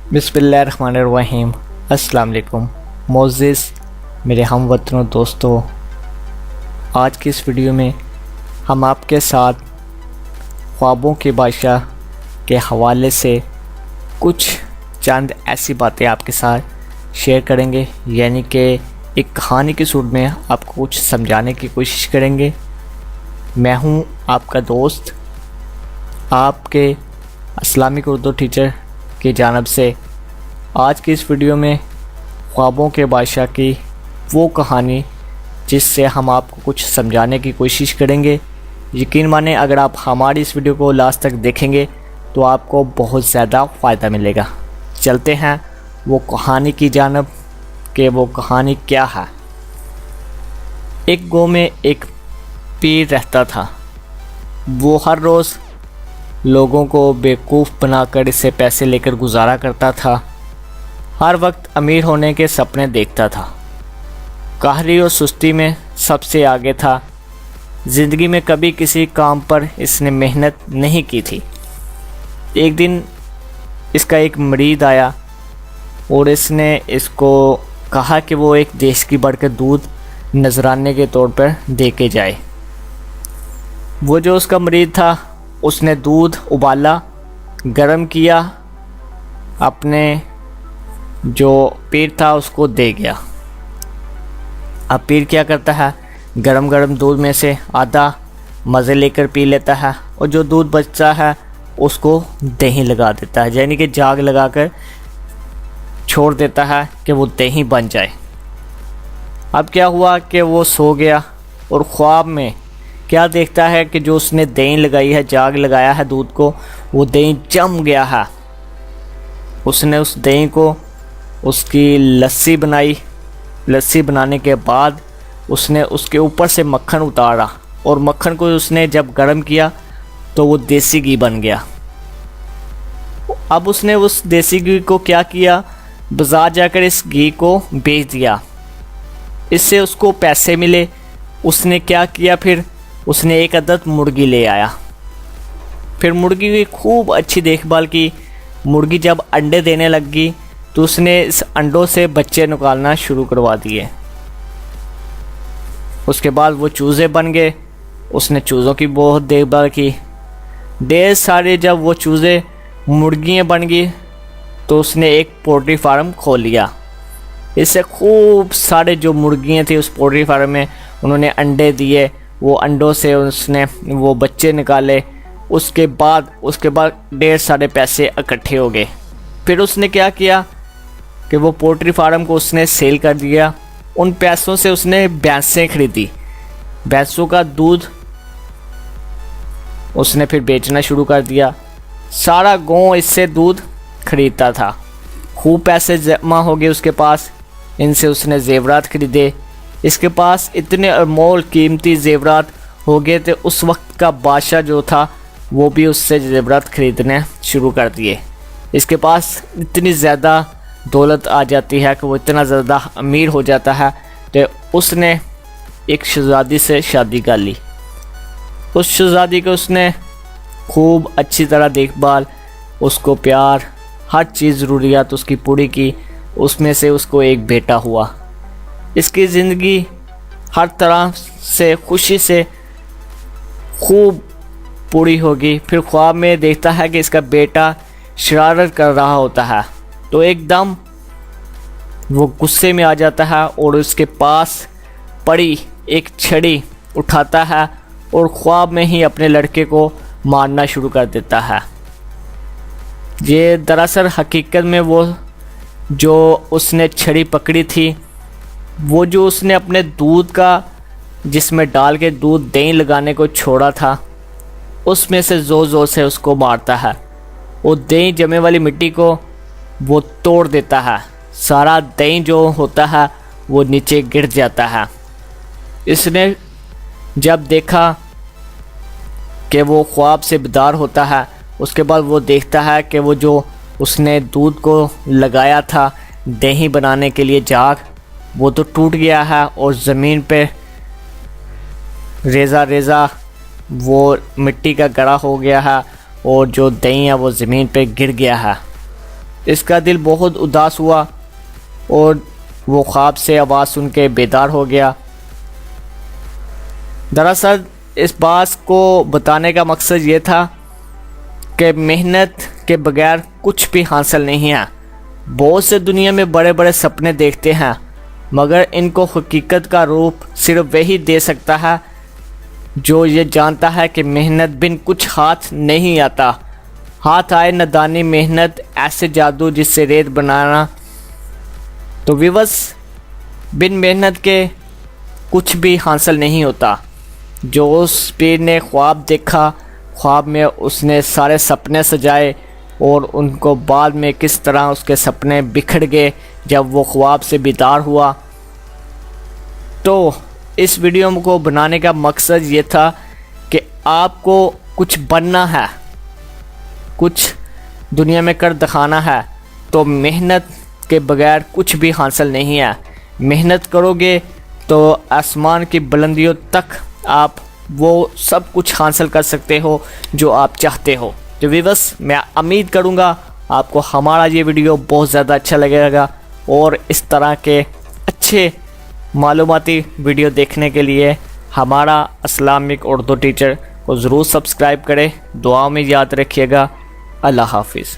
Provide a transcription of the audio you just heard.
बिस्मिल्लाहिर्रहमानिर्रहीम। अस्सलाम वालेकुम मोअज़्ज़िज़ मेरे हमवतनों दोस्तों, आज की इस वीडियो में हम आपके साथ ख्वाबों के बादशाह के हवाले से कुछ चंद ऐसी बातें आपके साथ शेयर करेंगे, यानी कि एक कहानी की सूरत में आपको कुछ समझाने की कोशिश करेंगे। मैं हूं आपका दोस्त, आपके इस्लामिक उर्दू टीचर की जानिब से। आज की इस वीडियो में ख्वाबों के बादशाह की वो कहानी जिससे हम आपको कुछ समझाने की कोशिश करेंगे। यकीन माने अगर आप हमारी इस वीडियो को लास्ट तक देखेंगे तो आपको बहुत ज़्यादा फ़ायदा मिलेगा। चलते हैं वो कहानी की जानिब कि वो कहानी क्या है। एक गाँव में एक पीर रहता था। वो हर रोज़ लोगों को बेवकूफ़ बनाकर इससे पैसे लेकर गुजारा करता था। हर वक्त अमीर होने के सपने देखता था। काहली और सुस्ती में सबसे आगे था। ज़िंदगी में कभी किसी काम पर इसने मेहनत नहीं की थी। एक दिन इसका एक मरीद आया और इसने इसको कहा कि वो एक देश की बढ़कर दूध नजराने के तौर पर दे के जाए। वो जो उसका मरीद था उसने दूध उबाला, गरम किया, अपने जो पीर था उसको दे गया। अब पीर क्या करता है, गरम गरम दूध में से आधा मज़े लेकर पी लेता है और जो दूध बचता है उसको दही लगा देता है, यानी कि जाग लगाकर छोड़ देता है कि वो दही बन जाए। अब क्या हुआ कि वो सो गया और ख्वाब में क्या देखता है कि जो उसने दही लगाई है, जाग लगाया है दूध को, वो दही जम गया है। उसने उस दही को उसकी लस्सी बनाई। लस्सी बनाने के बाद उसने उसके ऊपर से मक्खन उतारा और मक्खन को उसने जब गर्म किया तो वो देसी घी बन गया। अब उसने उस देसी घी को क्या किया, बाज़ार जाकर इस घी को बेच दिया। इससे उसको पैसे मिले। उसने क्या किया, फिर उसने एक अदद मुर्गी ले आया। फिर मुर्गी की खूब अच्छी देखभाल की। मुर्गी जब अंडे देने लगी तो उसने इस अंडों से बच्चे निकालना शुरू करवा दिए। उसके बाद वो चूज़े बन गए। उसने चूज़ों की बहुत देखभाल की। ढेर सारे जब वो चूज़े मुर्गियाँ बन गई तो उसने एक पोल्ट्री फार्म खोल लिया। इससे खूब सारे जो मुर्गियाँ थी उस पोल्ट्री फार्म में उन्होंने अंडे दिए। वो अंडों से उसने वो बच्चे निकाले। उसके बाद ढेर सारे पैसे इकट्ठे हो गए। फिर उसने क्या किया कि वो पोल्ट्री फार्म को उसने सेल कर दिया। उन पैसों से उसने भैंसें खरीदी। भैंसों का दूध उसने फिर बेचना शुरू कर दिया। सारा गांव इससे दूध खरीदता था। खूब पैसे जमा हो गए उसके पास। इनसे उसने जेवरात खरीदे। इसके पास इतने अनमोल कीमती जेवरात हो गए थे, उस वक्त का बादशाह जो था वो भी उससे जेवरात खरीदने शुरू कर दिए। इसके पास इतनी ज़्यादा दौलत आ जाती है कि वो इतना ज़्यादा अमीर हो जाता है तो उसने एक शहज़ादी से शादी कर ली। उस शहज़ादी को उसने खूब अच्छी तरह देखभाल, उसको प्यार, हर चीज़ ज़रूरियात उसकी पूरी की। उसमें से उसको एक बेटा हुआ। इसकी ज़िंदगी हर तरह से खुशी से खूब पूरी होगी। फिर ख्वाब में देखता है कि इसका बेटा शरारत कर रहा होता है तो एकदम वो गुस्से में आ जाता है और उसके पास पड़ी एक छड़ी उठाता है और ख्वाब में ही अपने लड़के को मारना शुरू कर देता है। ये दरअसल हकीकत में वो जो उसने छड़ी पकड़ी थी, वो जो उसने अपने दूध का जिसमें डाल के दूध दही लगाने को छोड़ा था, उसमें से ज़ोर ज़ोर से उसको मारता है। वो दही जमे वाली मिट्टी को वो तोड़ देता है। सारा दही जो होता है वो नीचे गिर जाता है। इसने जब देखा कि वो ख्वाब से बेदार होता है, उसके बाद वो देखता है कि वो जो उसने दूध को लगाया था दही बनाने के लिए जाग, वो तो टूट गया है और ज़मीन पे रेज़ा रेज़ा वो मिट्टी का गड़ा हो गया है और जो दही है वो ज़मीन पे गिर गया है। इसका दिल बहुत उदास हुआ और वो ख्वाब से आवाज़ सुन के बेदार हो गया। दरअसल इस बात को बताने का मकसद ये था कि मेहनत के बगैर कुछ भी हासिल नहीं है। बहुत से दुनिया में बड़े बड़े सपने देखते हैं, मगर इनको हकीकत का रूप सिर्फ वही दे सकता है जो ये जानता है कि मेहनत बिन कुछ हाथ नहीं आता। हाथ आए नदानी मेहनत, ऐसे जादू जिससे रेत बनाना। तो विवश बिन मेहनत के कुछ भी हासिल नहीं होता। जो उस पीर ने ख्वाब देखा, ख्वाब में उसने सारे सपने सजाए और उनको बाद में किस तरह उसके सपने बिखर गए जब वो ख्वाब से बेदार हुआ। तो इस वीडियो को बनाने का मकसद ये था कि आपको कुछ बनना है, कुछ दुनिया में कर दिखाना है, तो मेहनत के बगैर कुछ भी हासिल नहीं है। मेहनत करोगे तो आसमान की बुलंदियों तक आप वो सब कुछ हासिल कर सकते हो जो आप चाहते हो। तो व्यूअर्स, मैं उम्मीद करूँगा आपको हमारा ये वीडियो बहुत ज़्यादा अच्छा लगेगा और इस तरह के अच्छे मालूमाती वीडियो देखने के लिए हमारा इस्लामिक उर्दू टीचर को ज़रूर सब्सक्राइब करें। दुआ में याद रखिएगा। अल्लाह हाफिज़।